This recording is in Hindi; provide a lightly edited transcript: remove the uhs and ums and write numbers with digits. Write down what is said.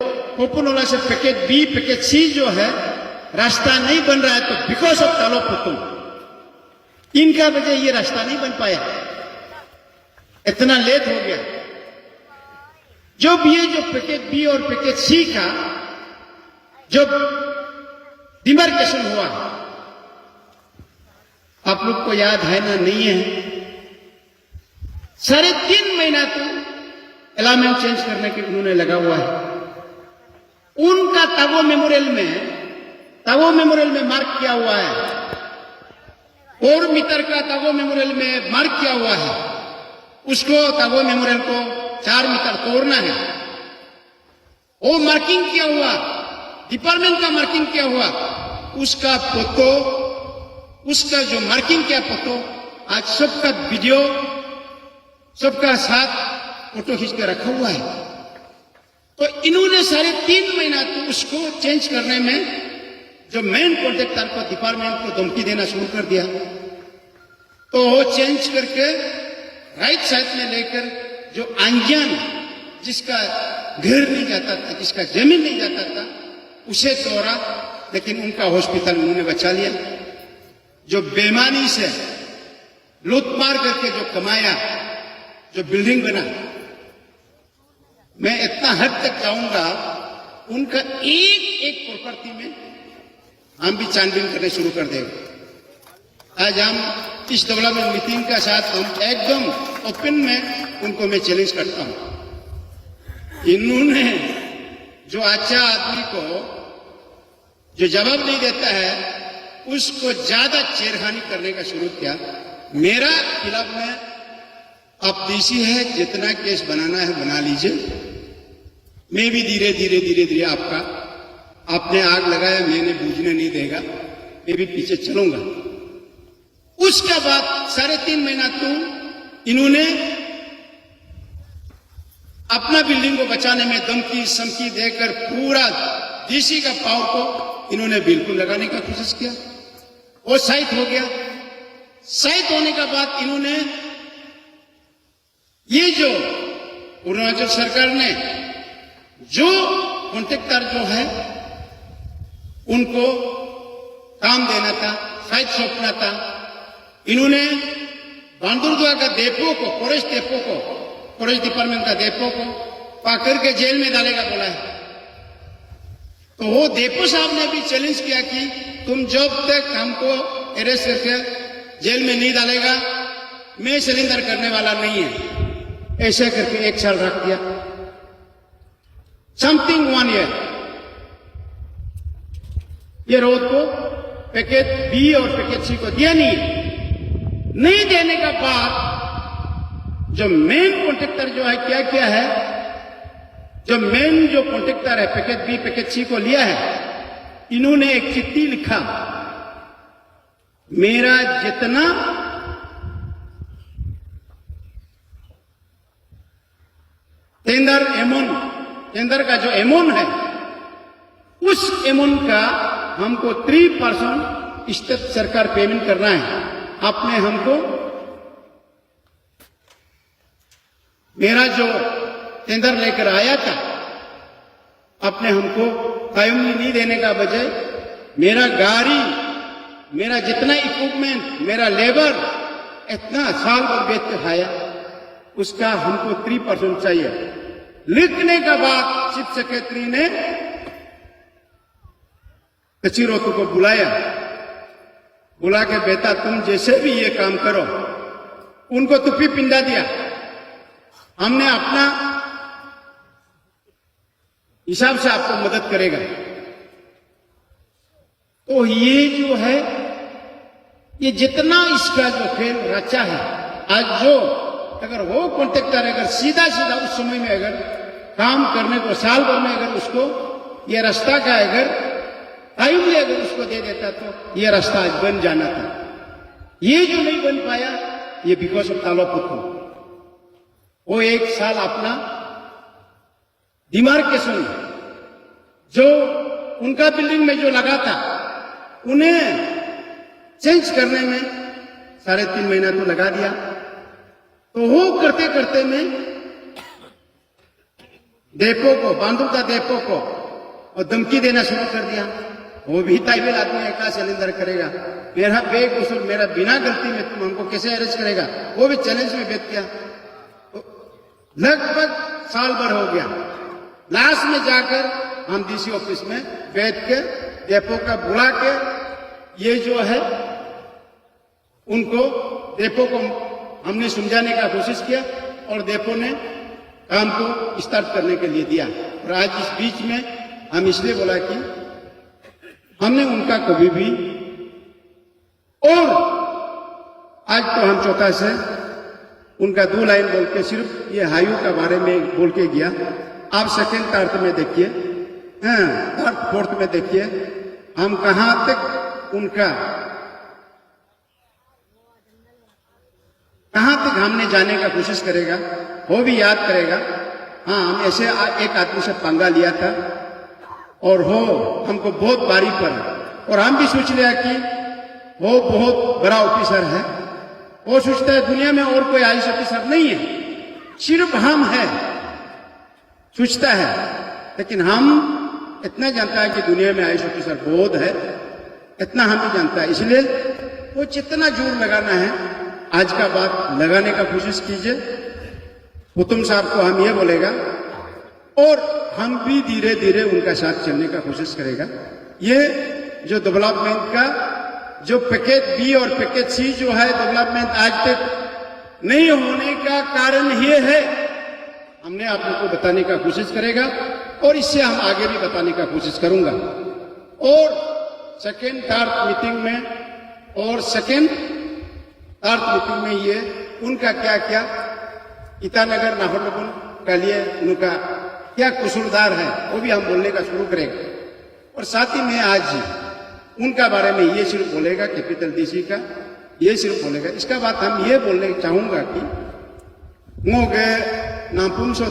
पोपुलोला से पैकेज बी पैकेज सी जो है रास्ता नहीं बन रहा है, तो बिकॉज ऑफ तालो पुतुम इनका वजह ये रास्ता नहीं बन पाया, इतना लेट हो गया। जब ये जो पैकेज बी और पैकेज सी का जब डिमार्केशन हुआ, आप लोग को याद है ना, नहीं है, 3.5 महीना तो अलाइनमेंट चेंज करने के उन्होंने लगा हुआ है। उनका तावो मेमोरियल में मार्क किया हुआ है, 4 मीटर का तावो मेमोरियल में मार्क किया हुआ है। उसको तावो मेमोरियल को 4 मीटर तोड़ना है, वो मार्किंग किया हुआ, डिपार्टमेंट का मार्किंग किया हुआ, उसका फोटो, उसका जो मार्किंग किया फोटो, आज सबका वीडियो, सबका साथ फोटो खींच के रखा हुआ है। तो इन्होंने 3.5 महीना तो उसको चेंज करने में जो मेन कॉन्ट्रैक्टर को, डिपार्टमेंट को धमकी देना शुरू कर दिया। तो वो चेंज करके राइट साइड में लेकर जो अंजान, जिसका घर नहीं जाता था, जिसका जमीन नहीं जाता था, उसे तोड़ा, लेकिन उनका हॉस्पिटल उन्होंने बचा लिया। जो बेईमानी से लूटमार करके जो कमाया, जो बिल्डिंग बना, मैं इतना हद तक जाऊंगा, उनका एक प्रॉपर्टी में हम भी छानबीन करने शुरू कर देंगे। आज हम इस डेवलपमेंट मीटिंग का साथ हम एकदम ओपन में उनको मैं चैलेंज करता हूं। इन्होंने जो अच्छा आदमी को जो जवाब नहीं देता है, उसको ज्यादा छेड़खानी करने का शुरू किया। मेरा खिलाफ में आप डीसी है, जितना केस बनाना है बना लीजिए, मैं भी धीरे धीरे आपने आग लगाया, मैंने बूझने नहीं देगा, मैं भी पीछे चलूंगा। उसके बाद 3.5 महीना तो इन्होंने अपना बिल्डिंग को बचाने में धमकी समकी देकर पूरा डीसी का पावर को इन्होंने बिल्कुल लगाने का कोशिश किया। वो साइट हो गया। साइट होने के बाद इन्होंने ये जो अरुणाचल सरकार ने जो कॉन्ट्रैक्टर जो है उनको काम देना था, साइट सौंपना था, इन्होंने बांदुरदुआ का डेपो को, फॉरेस्ट डिपार्टमेंट का डेपो को पाकर के जेल में डालेगा बोला है। तो वो डेपो साहब ने भी चैलेंज किया कि तुम जब तक हमको अरेस्ट करके जेल में नहीं डालेगा, मैं सरेंडर करने वाला नहीं है। ऐसे करके 1 साल रख दिया, समथिंग 1 ईयर। ये रोड को पैकेज बी और पैकेज सी को दिया नहीं देने का बाद जो मेन कॉन्ट्रैक्टर जो है क्या है, जो मेन जो कॉन्ट्रैक्टर है पैकेज बी पैकेज सी को लिया है, इन्होंने एक चिट्ठी लिखा, मेरा जितना टेंडर का जो अमाउंट है, उस अमाउंट का हमको 3% स्टेट सरकार पेमेंट करना है। आपने हमको मेरा जो टेंडर लेकर आया था, आपने हमको टाइमली नहीं देने का बजाय मेरा गाड़ी, मेरा जितना इक्विपमेंट, मेरा लेबर इतना साल भर बेच के खाया, उसका हमको 3% चाहिए। लिखने के बाद चीफ सेक्रेटरी ने कचिरोतु को बुला के, बेटा तुम जैसे भी ये काम करो, उनको तुपी पिंडा दिया, हमने अपना हिसाब से आपको मदद करेगा। तो ये जो है, ये जितना इसका जो खेल रचा है, आज जो अगर वो कॉन्ट्रैक्टर अगर सीधा उस समय में अगर काम करने को साल भर में अगर उसको ये रास्ता का अगर टाइमली अगर उसको दे देता, तो ये रास्ता आज बन जाना था। ये जो नहीं बन पाया, ये बिकॉज ऑफ तालो पुतुम। वो 1 साल अपना डिमार्केशन जो उनका बिल्डिंग में जो लगा था, उन्हें चेंज करने में 3.5 महीना तो लगा दिया। तो वो करते करते में डेपो को, बांदुका डेपो को और धमकी देना शुरू कर दिया। वो भी ताइबेल आदमी है, क्या सिलेंडर करेगा, मेरा बेकसूर, मेरा बिना गलती में तुम हमको कैसे अरेस्ट करेगा, वो भी चैलेंज में बैठ गया। लगभग साल भर हो गया। लास्ट में जाकर हम डीसी ऑफिस में बैठ के डेपो का बुला के ये जो है उनको, डेपो को हमने समझाने का कोशिश किया और डेपो ने काम को स्टार्ट करने के लिए दिया। और आज इस बीच में हम इसलिए बोला कि हमने उनका कभी भी, और आज तो हम चौथा से उनका 2 लाइन बोल के सिर्फ ये हायू का बारे में बोल के गया। आप सेकेंड थर्ड में देखिए, थर्ड फोर्थ में देखिए, हम कहां तक उनका, कहां तक हमने जाने का कोशिश करेगा, वो भी याद करेगा। हाँ, हम ऐसे एक आदमी से पंगा लिया था और वो हमको बहुत भारी पड़ा और हम भी सोच लिया कि वो बहुत बड़ा ऑफिसर है। वो सोचता है दुनिया में और कोई आईएएस ऑफिसर नहीं है, सिर्फ हम है, सोचता है। लेकिन हम इतना जानता है कि दुनिया में आईएएस ऑफिसर बहुत है, इतना हम भी जानता है। इसलिए वो जितना जोर लगाना है आज का बात लगाने का कोशिश कीजिए। हुतुम साहब को हम ये बोलेगा और हम भी धीरे धीरे उनका साथ चलने का कोशिश करेगा। ये जो डेवलपमेंट का जो पैकेज बी और पैकेज सी जो है, डेवलपमेंट आज तक नहीं होने का कारण ये है, हमने आप लोगों को बताने का कोशिश करेगा और इससे हम आगे भी बताने का कोशिश करूंगा। और सेकेंड थर्ड मीटिंग में और सेकेंड थर्ड मीटिंग में ये उनका क्या क्या ईटानगर नाहरलगुन का लिए उनका क्या कसूरदार है वो भी हम बोलने का शुरू करेंगे। और साथ ही में आज उनका बारे में ये सिर्फ बोलेगा, कैपिटल डीसी का ये सिर्फ बोलेगा। इसका बाद हम ये बोलने चाहूंगा कि मोगे नापुम सो